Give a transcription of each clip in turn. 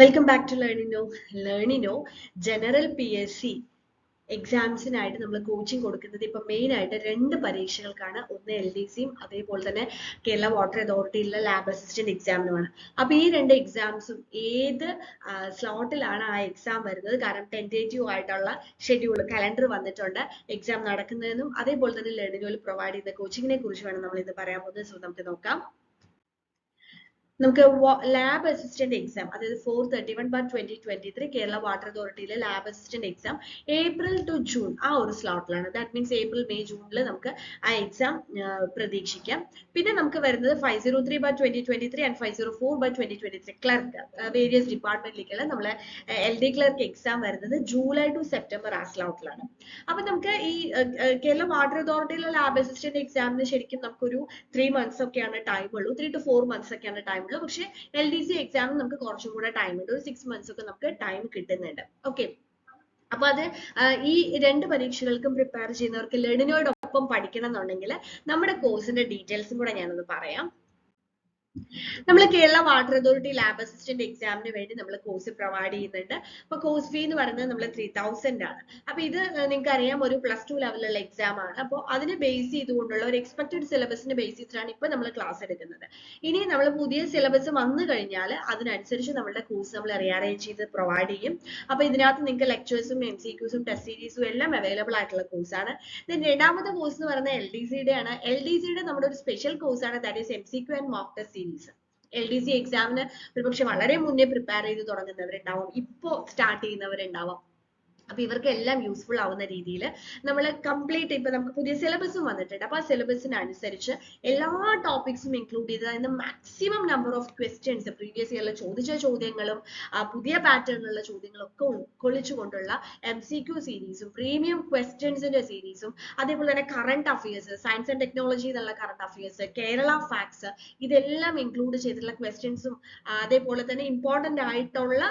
Welcome back to ലേണിനോ general PSC എക്സാംസിനായിട്ട് നമ്മൾ കോച്ചിങ് കൊടുക്കുന്നത് ഇപ്പൊ മെയിൻ ആയിട്ട് രണ്ട് പരീക്ഷകൾക്കാണ്. ഒന്ന് LDCയും അതേപോലെ തന്നെ കേരള വാട്ടർ അതോറിറ്റിയിലെ ലാബ് അസിസ്റ്റന്റ് എക്സാമിനുമാണ്. അപ്പൊ ഈ രണ്ട് എക്സാംസും ഏത് സ്ലോട്ടിലാണ് ആ എക്സാം വരുന്നത്, കാരണം ടെൻറ്റേറ്റീവ് ആയിട്ടുള്ള ഷെഡ്യൂൾ കലണ്ടർ വന്നിട്ടുണ്ട് എക്സാം നടക്കുന്നതെന്നും അതേപോലെ തന്നെ ലേണിനോയിൽ പ്രൊവൈഡ് ചെയ്യുന്ന കോച്ചിങ്ങിനെ കുറിച്ചുമാണ് നമ്മൾ ഇന്ന് പറയാൻ പോകുന്നത്. സോ നമുക്ക് നോക്കാം. നമുക്ക് ലാബ് അസിസ്റ്റന്റ് എക്സാം, അതായത് 431/2023 കേരള വാട്ടർ അതോറിറ്റിയിലെ lab assistant exam April to June ആ ഒരു സ്ലോട്ടിലാണ്. ദാറ്റ് മീൻസ് ഏപ്രിൽ മെയ് ജൂണിൽ നമുക്ക് ആ എക്സാം പ്രതീക്ഷിക്കാം. പിന്നെ നമുക്ക് വരുന്നത് 503/2023 ആൻഡ് 504/2023 ക്ലർക്ക് വേരിയസ് ഡിപ്പാർട്ട്മെന്റിലേക്കുള്ള നമ്മളെ LD ക്ലർക്ക് എക്സാം വരുന്നത് ജൂലൈ ടു സെപ്റ്റംബർ ആ സ്ലോട്ടിലാണ്. അപ്പൊ നമുക്ക് ഈ കേരള വാട്ടർ അതോറിറ്റിയിലെ ലാബ് അസിസ്റ്റന്റ് എക്സാമിന് ശരിക്കും നമുക്കൊരു 3 months ഒക്കെയാണ് ടൈം ഉള്ളൂ, 3 to 4 months ഒക്കെയാണ് ടൈം ഉള്ളൂ. പക്ഷെ LDC എക്സാമിന് നമുക്ക് കുറച്ചും കൂടെ ടൈം ഉണ്ട്, ഒരു 6 months ഒക്കെ നമുക്ക് ടൈം കിട്ടുന്നുണ്ട്. ഓക്കെ, അപ്പൊ അത് ഈ രണ്ട് പരീക്ഷകൾക്കും പ്രിപ്പയർ ചെയ്യുന്നവർക്ക് ലേണിനോടൊപ്പം പഠിക്കണം എന്നുണ്ടെങ്കിൽ നമ്മുടെ കോഴ്സിന്റെ ഡീറ്റെയിൽസും കൂടെ ഞാനൊന്ന് പറയാം. നമ്മൾ Kerala water authority lab assistant എക്സാമിന് വേണ്ടി നമ്മൾ കോഴ്സ് പ്രൊവൈഡ് ചെയ്യുന്നുണ്ട്. അപ്പൊ കോഴ്സ് ഫീ എന്ന് പറയുന്നത് നമ്മൾ 3000 ആണ്. അപ്പൊ ഇത് നിങ്ങൾക്ക് അറിയാം ഒരു +2 ലെവലുള്ള എക്സാം ആണ്. അപ്പോൾ അതിനെ ബേസ് ചെയ്തുകൊണ്ടുള്ള ഒരു എക്സ്പെക്ടഡ് സിലബസിനെ ബേസ് ചെയ്തിട്ടാണ് ഇപ്പൊ നമ്മൾ ക്ലാസ് എടുക്കുന്നത്. ഇനി നമ്മൾ പുതിയ സിലബസ് വന്നു കഴിഞ്ഞാൽ അതിനനുസരിച്ച് നമ്മുടെ കോഴ്സ് നമ്മൾ റീഅറേഞ്ച് ചെയ്ത് പ്രൊവൈഡ് ചെയ്യും. അപ്പൊ ഇതിനകത്ത് നിങ്ങൾക്ക് ലെക്ചേഴ്സും MCQസും ടെസ്റ്റ് സീരീസും എല്ലാം അവൈലബിൾ ആയിട്ടുള്ള കോഴ്സാണ്. രണ്ടാമത്തെ കോഴ്സ് എന്ന് പറയുന്നത് LDCയുടെ ആണ്. LDCയുടെ നമ്മുടെ ഒരു സ്പെഷ്യൽ കോഴ്സാണ്, that is MCQ and mock test series. LDC എക്സാമിന് ഒരുപക്ഷെ വളരെ മുന്നേ പ്രിപ്പയർ ചെയ്ത് തുടങ്ങുന്നവരുണ്ടാവും, ഇപ്പോ സ്റ്റാർട്ട് ചെയ്യുന്നവരുണ്ടാവും. അപ്പൊ ഇവർക്കെല്ലാം യൂസ്ഫുൾ ആവുന്ന രീതിയിൽ നമ്മൾ കംപ്ലീറ്റ് ഇപ്പൊ നമുക്ക് പുതിയ സിലബസും വന്നിട്ടുണ്ട്. അപ്പൊ ആ സിലബസിനനുസരിച്ച് എല്ലാ ടോപ്പിക്സും ഇൻക്ലൂഡ് ചെയ്ത് അതിന് maximum number of questions previous ഇയറിൽ ചോദിച്ച ചോദ്യങ്ങളും പുതിയ പാറ്റേണിലുള്ള ചോദ്യങ്ങളും ഒക്കെ ഉൾക്കൊള്ളിച്ചുകൊണ്ടുള്ള MCQ സീരീസും പ്രീമിയം ക്വസ്റ്റ്യൻസിന്റെ സീരീസും അതേപോലെ തന്നെ current affairs, science and technology എന്നുള്ള കറണ്ട് അഫയേഴ്സ്, കേരള ഫാക്ട്സ്, ഇതെല്ലാം ഇൻക്ലൂഡ് ചെയ്തിട്ടുള്ള ക്വസ്റ്റ്യൻസും അതേപോലെ തന്നെ ഇമ്പോർട്ടന്റ് ആയിട്ടുള്ള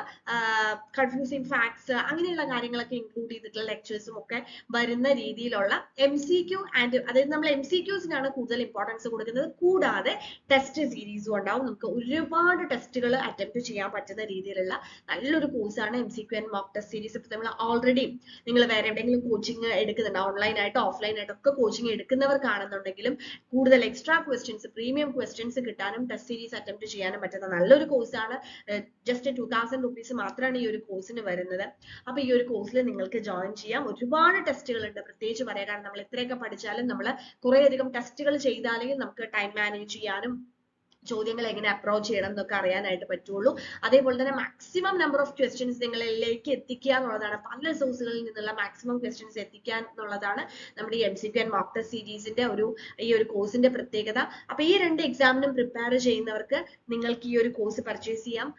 കൺഫ്യൂസിങ് ഫാക്ട്സ് അങ്ങനെയുള്ള കാര്യങ്ങളൊക്കെ ഇൻക്ലൂഡ് ചെയ്തിട്ടുള്ള ലെക്ചേഴ്സും ഒക്കെ വരുന്ന രീതിയിലുള്ള MCQ ആൻഡ് അതായത് നമ്മൾ MCQസിനാണ് കൂടുതൽ ഇമ്പോർട്ടൻസ് കൊടുക്കുന്നത്. കൂടാതെ ടെസ്റ്റ് സീരീസും ഉണ്ടാവും. നമുക്ക് ഒരുപാട് ടെസ്റ്റുകൾ അറ്റംപ്റ്റ് ചെയ്യാൻ പറ്റുന്ന രീതിയിലുള്ള നല്ലൊരു കോഴ്സാണ് MCQ and mock test series. ഇപ്പൊ നമ്മൾ ഓൾറെഡി നിങ്ങൾ വേറെ എവിടെയെങ്കിലും കോച്ചിങ് എടുക്കുന്നുണ്ട്, ഓൺലൈൻ ആയിട്ടോ ഓഫ്ലൈൻ ആയിട്ടോ ഒക്കെ കോച്ചിങ് എടുക്കുന്നവർക്കാണെന്നുണ്ടെങ്കിലും കൂടുതൽ എക്സ്ട്രാ ക്വസ്റ്റ്യൻസ്, പ്രീമിയം ക്വസ്റ്റ്യൻസ് കിട്ടാനും ടെസ്റ്റ് സീരീസ് അറ്റംപ്റ്റ് ചെയ്യാനും പറ്റുന്ന നല്ലൊരു കോഴ്സാണ്. ജസ്റ്റ് 2000 rupees മാത്രമാണ് ഈ ഒരു കോഴ്സിന് വരുന്നത്. അപ്പൊ ഈ ഒരു കോഴ്സിൽ നിങ്ങൾക്ക് ജോയിൻ ചെയ്യാം. ഒരുപാട് ടെസ്റ്റുകൾ ഉണ്ട്, പ്രത്യേകിച്ച് പറയാം, കാരണം നമ്മൾ എത്രയൊക്കെ പഠിച്ചാലും നമ്മൾ കുറേയധികം ടെസ്റ്റുകൾ ചെയ്താലേ നമുക്ക് ടൈം മാനേജ് ചെയ്യാനും ചോദ്യങ്ങൾ എങ്ങനെ അപ്രോച്ച് ചെയ്യണം എന്നൊക്കെ അറിയാനായിട്ട് പറ്റുള്ളൂ. അതേപോലെ തന്നെ മാക്സിമം നമ്പർ ഓഫ് ക്വസ്റ്റ്യൻസ് നിങ്ങളിലേക്ക് എത്തിക്കുക എന്നുള്ളതാണ്, പല സോഴ്സുകളിൽ നിന്നുള്ള മാക്സിമം ക്വസ്റ്റ്യൻസ് എത്തിക്കാൻ എന്നുള്ളതാണ് നമ്മുടെ ഈ MCQ ആൻഡ് മോക്ക് ടെസ്റ്റ് സീരീസിന്റെ ഈ ഒരു കോഴ്സിന്റെ പ്രത്യേകത. അപ്പൊ ഈ രണ്ട് എക്സാമിനും പ്രിപ്പയർ ചെയ്യുന്നവർക്ക് നിങ്ങൾക്ക് ഈ ഒരു കോഴ്സ് പർച്ചേസ് ചെയ്യാം.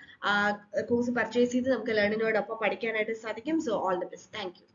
കോഴ്സ് പർച്ചേസ് ചെയ്ത് നമുക്ക് ലേണിനോടൊപ്പം പഠിക്കാനായിട്ട് സാധിക്കും. So all the best. Thank you.